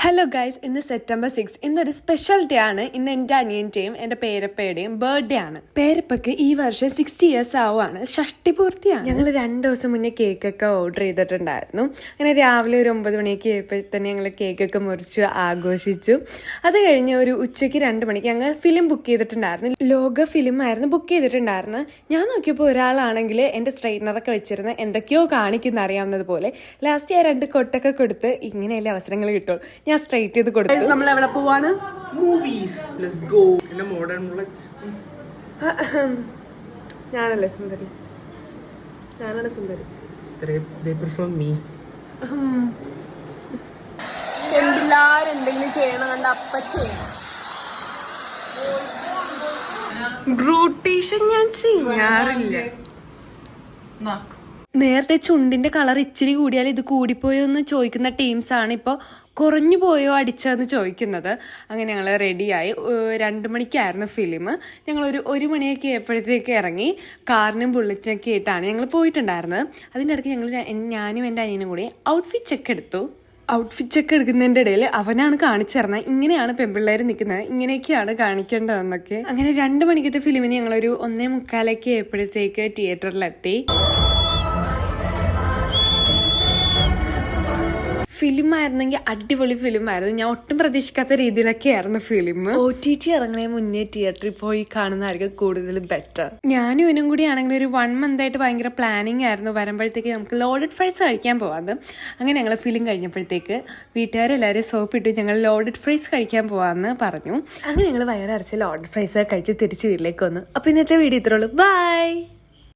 Hello guys, ഇന്ന് September 6. ഇന്നൊരു special day ആണ്. ഇന്ന് എൻ്റെ അനിയൻ്റെയും എൻ്റെ പേരപ്പയുടെയും ബർത്ത്ഡേ ആണ്. പേരപ്പയ്ക്ക് ഈ വർഷം 60 years ആവുകയാണ്, ഷഷ്ടിപൂർത്തിയാണ്. ഞങ്ങൾ 2 ദിവസം മുന്നേ കേക്കൊക്കെ ഓർഡർ ചെയ്തിട്ടുണ്ടായിരുന്നു. അങ്ങനെ രാവിലെ ഒരു 9 മണിയൊക്കെ ആയപ്പോൾ തന്നെ ഞങ്ങൾ കേക്കൊക്കെ മുറിച്ചു ആഘോഷിച്ചു. അത് കഴിഞ്ഞ് ഒരു ഉച്ചയ്ക്ക് 2 മണിക്ക് ഞങ്ങൾ ഫിലിം ബുക്ക് ചെയ്തിട്ടുണ്ടായിരുന്നു. ലോക ഫിലിം ആയിരുന്നു ബുക്ക് ചെയ്തിട്ടുണ്ടായിരുന്നു. ഞാൻ നോക്കിയപ്പോൾ ഒരാളാണെങ്കിൽ എൻ്റെ സ്ട്രെയിറ്റ്നറൊക്കെ വെച്ചിരുന്ന് എന്തൊക്കെയോ കാണിക്കുന്ന അറിയാവുന്നത് പോലെ ലാസ്റ്റ് ആ 2 കൊട്ടൊക്കെ കൊടുത്ത് ഇങ്ങനെയല്ലേ അവസരങ്ങൾ കിട്ടുള്ളൂ. ഞാൻ സ്ട്രൈറ്റ് ചെയ്ത് കൊടുത്തു. നമ്മൾ എവിടെ പോവാണ്? Movies. Let's go. In A modern bullet. ഞാനല്ലേ സുന്ദരി? ഞാനാണ് സുന്ദരി. They prefer me. പെൺപിള്ളാർ എന്തെങ്കിലും ചെയ്യണം കണ്ട അപ്പ ചെയ്യണം. ബ്രൂട്ടീഷൻ ഞാൻ ചെയ്യാറില്ല. നേരത്തെ ചുണ്ടിന്റെ കളർ ഇച്ചിരി കൂടിയാൽ ഇത് കൂടിപ്പോയോ എന്ന് ചോദിക്കുന്ന ടീംസാണ് ഇപ്പോൾ കുറഞ്ഞു പോയോ അടിച്ചതെന്ന് ചോദിക്കുന്നത്. അങ്ങനെ ഞങ്ങൾ റെഡിയായി. 2 മണിക്കായിരുന്നു ഫിലിം. ഞങ്ങളൊരു 1 മണിയൊക്കെ ആയപ്പോഴത്തേക്ക് ഇറങ്ങി. കാറിനും ബുള്ളറ്റിനൊക്കെ ആയിട്ടാണ് ഞങ്ങൾ പോയിട്ടുണ്ടായിരുന്നത്. അതിൻ്റെ ഇടയ്ക്ക് ഞാനും എൻ്റെ അനിയനും കൂടി ഔട്ട്ഫിറ്റ് ചെക്ക് എടുത്തു. ഔട്ട്ഫിറ്റ് ചെക്ക് എടുക്കുന്നതിൻ്റെ ഇടയിൽ അവനാണ് കാണിച്ചു തരുന്നത്, ഇങ്ങനെയാണ് പെൺപിള്ളേർ നിൽക്കുന്നത്, ഇങ്ങനെയൊക്കെയാണ് കാണിക്കേണ്ടതെന്നൊക്കെ. അങ്ങനെ 2 മണിക്കത്തെ ഫിലിമിന് ഞങ്ങളൊരു 1:45 ആയപ്പോഴത്തേക്ക് തിയേറ്ററിലെത്തി. ഫിലിം ആയിരുന്നെങ്കിൽ അടിപൊളി ഫിലിം ആയിരുന്നു. ഞാൻ ഒട്ടും പ്രതീക്ഷിക്കാത്ത രീതിയിലൊക്കെ ആയിരുന്നു ഫിലിം. OTT ഇറങ്ങണേ മുന്നേ തിയേറ്ററിൽ പോയി കാണുന്നതായിരിക്കും കൂടുതൽ ബെറ്റർ. ഞാനും ഇവനും കൂടി ആണെങ്കിൽ ഒരു 1 month ആയിട്ട് ഭയങ്കര പ്ലാനിങ് ആയിരുന്നു. വരുമ്പോഴത്തേക്ക് നമുക്ക് ലോഡഡ് ഫ്രൈസ് കഴിക്കാൻ പോവാന്ന്. അങ്ങനെ ഞങ്ങൾ ഫിലിം കഴിഞ്ഞപ്പോഴത്തേക്ക് വീട്ടുകാരെല്ലാവരും സോപ്പിട്ട് ഞങ്ങൾ ലോഡഡ് ഫ്രൈസ് കഴിക്കാൻ പോവാന്ന് പറഞ്ഞു. അങ്ങനെ ഞങ്ങൾ വയറടച്ച് ലോഡഡ് ഫ്രൈസ് കഴിച്ച് തിരിച്ച് വീട്ടിലേക്ക് വന്നു. അപ്പോൾ ഇന്നത്തെ വീഡിയോ ഇത്രയുള്ളൂ. ബൈ.